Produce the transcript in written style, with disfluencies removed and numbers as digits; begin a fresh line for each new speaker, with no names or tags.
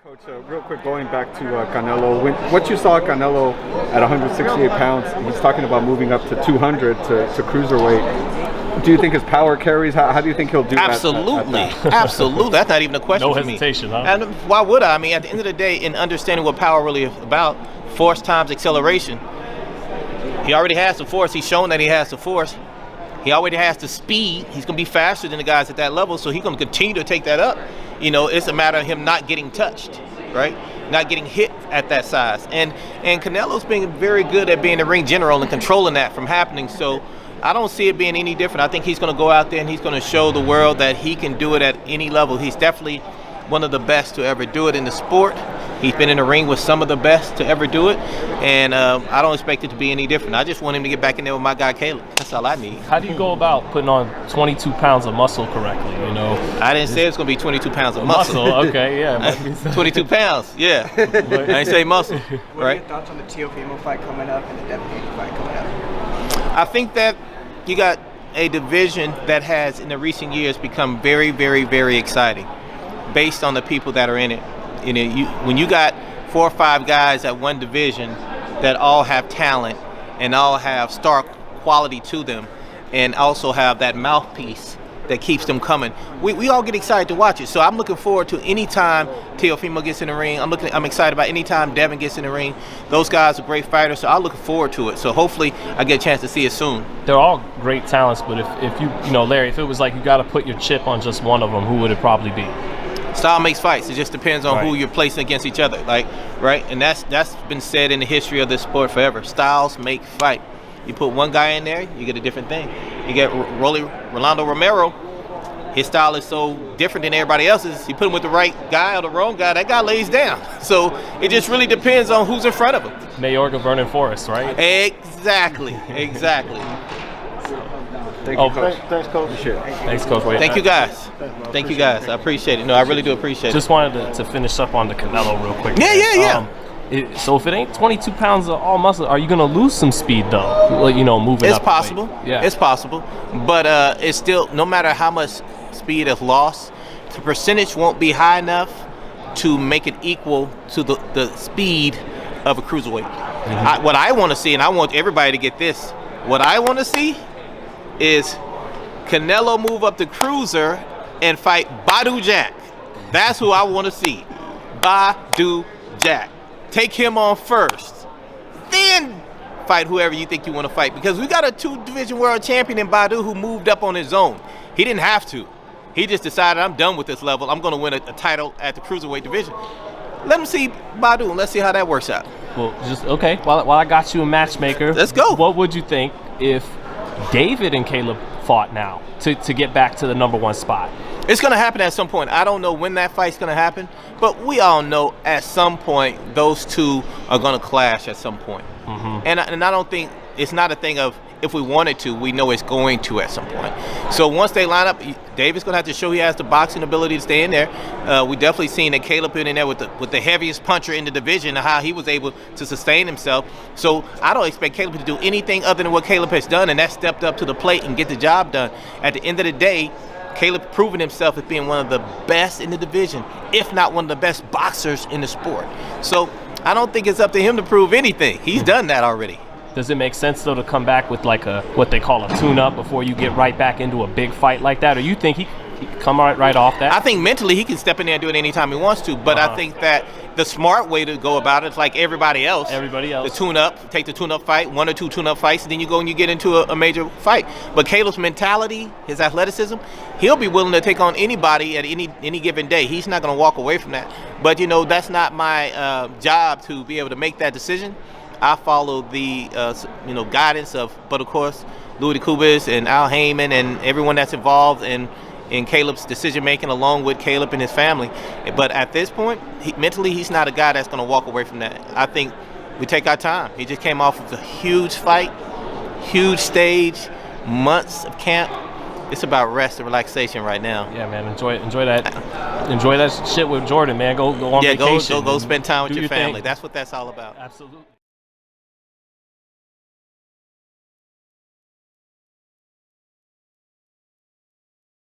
Coach, real quick, going back to Canelo, what you saw Canelo at 168 pounds, he's talking about moving up to 200 to cruiserweight. Do you think his power carries? How do you think he'll do
Absolutely.
that?
Absolutely. That's not even a question
No
for me.
hesitation, huh?
And why would I? I mean, at the end of the day, in understanding what power really is about, force times acceleration, he already has the force. He's shown that he has the force. He already has the speed. He's going to be faster than the guys at that level, so he's going to continue to take that up. You know, it's a matter of him not getting touched, right? Not getting hit at that size. And Canelo's been very good at being the ring general and controlling that from happening. So I don't see it being any different. I think he's going to go out there and he's going to show the world that he can do it at any level. He's definitely one of the best to ever do it in the sport. He's been in the ring with some of the best to ever do it, and I don't expect it to be any different. I just want him to get back in there with my guy Caleb. That's all I need.
How do you go about putting on 22 pounds of muscle correctly? You know,
I didn't say it's going to be 22 pounds of muscle.
Okay, yeah.
22 pounds, yeah. I didn't say muscle,
What are
right?
your thoughts on the Teofimo fight coming up and the Benavidez fight coming up?
I think that you got a division that has, in the recent years, become very, very, very exciting based on the people that are in it. You know, when you got 4 or 5 guys at one division that all have talent and all have star quality to them and also have that mouthpiece that keeps them coming, we all get excited to watch it. So I'm looking forward to any time Teofimo gets in the ring. I'm excited about any time Devin gets in the ring. Those guys are great fighters, so I'm looking forward to it. So hopefully I get a chance to see it soon.
They're all great talents, but if you know, Larry, if it was like you got to put your chip on just one of them, who would it probably be?
Style makes fights. It just depends on
Right.
who you're placing against each other, right? And that's been said in the history of this sport forever. Styles make fight. You put one guy in there, you get a different thing. You get Rolando Romero. His style is so different than everybody else's. You put him with the right guy or the wrong guy, that guy lays down. So it just really depends on who's in front of him.
Mayorga Vernon Forrest, right?
Exactly.
Thank you, Coach. Thanks, Coach. Appreciate it.
Thanks, Coach. Wade.
Thank you guys. Thank you guys. I appreciate it. No, I really do appreciate it.
Just wanted to finish up on the Canelo real quick.
Yeah.
So if it ain't 22 pounds of all muscle, are you going to lose some speed, though? Like, you know, moving
It's
up.
possible.
Yeah.
It's possible. But it's still, no matter how much speed is lost, the percentage won't be high enough to make it equal to the speed of a cruiserweight.
Mm-hmm.
What I want to see, and I want everybody to get this, what I want to see is Canelo move up to cruiser and fight Badu Jack. That's who I want to see. Badu Jack. Take him on first. Then fight whoever you think you want to fight. Because we got a 2-division world champion in Badu who moved up on his own. He didn't have to. He just decided, I'm done with this level. I'm going to win a title at the cruiserweight division. Let him see Badu and let's see how that works out.
Well, okay. While I got you a matchmaker,
let's go.
What would you think if David and Caleb fought now to get back to the #1 spot?
It's going to happen at some point. I don't know when that fight's going to happen, but we all know at some point those two are going to clash at some point.
Mm-hmm.
And I don't think it's not a thing of if we wanted to, we know it's going to at some point. So once they line up, David's going to have to show he has the boxing ability to stay in there. We definitely seen that Caleb been in there with the heaviest puncher in the division and how he was able to sustain himself. So I don't expect Caleb to do anything other than what Caleb has done, and that's stepped up to the plate and get the job done. At the end of the day, Caleb proven himself as being one of the best in the division, if not one of the best boxers in the sport. So I don't think it's up to him to prove anything. He's done that already.
Does it make sense, though, to come back with like what they call a tune-up before you get right back into a big fight like that? Or you think he can come right off that?
I think mentally he can step in there and do it anytime he wants to. But I think that the smart way to go about it is like everybody else. The tune-up, take the tune-up fight, 1 or 2 tune-up fights, and then you go and you get into a major fight. But Caleb's mentality, his athleticism, he'll be willing to take on anybody at any given day. He's not going to walk away from that. But, you know, that's not my job to be able to make that decision. I follow the guidance of, but of course, Louis DeCubas and Al Heyman and everyone that's involved in Caleb's decision making, along with Caleb and his family. But at this point, mentally, he's not a guy that's going to walk away from that. I think we take our time. He just came off of a huge fight, huge stage, months of camp. It's about rest and relaxation right now.
Yeah, man. Enjoy that shit with Jordan, man. Go on vacation.
Go spend time with your family.
Thing.
That's what that's all about.
Absolutely.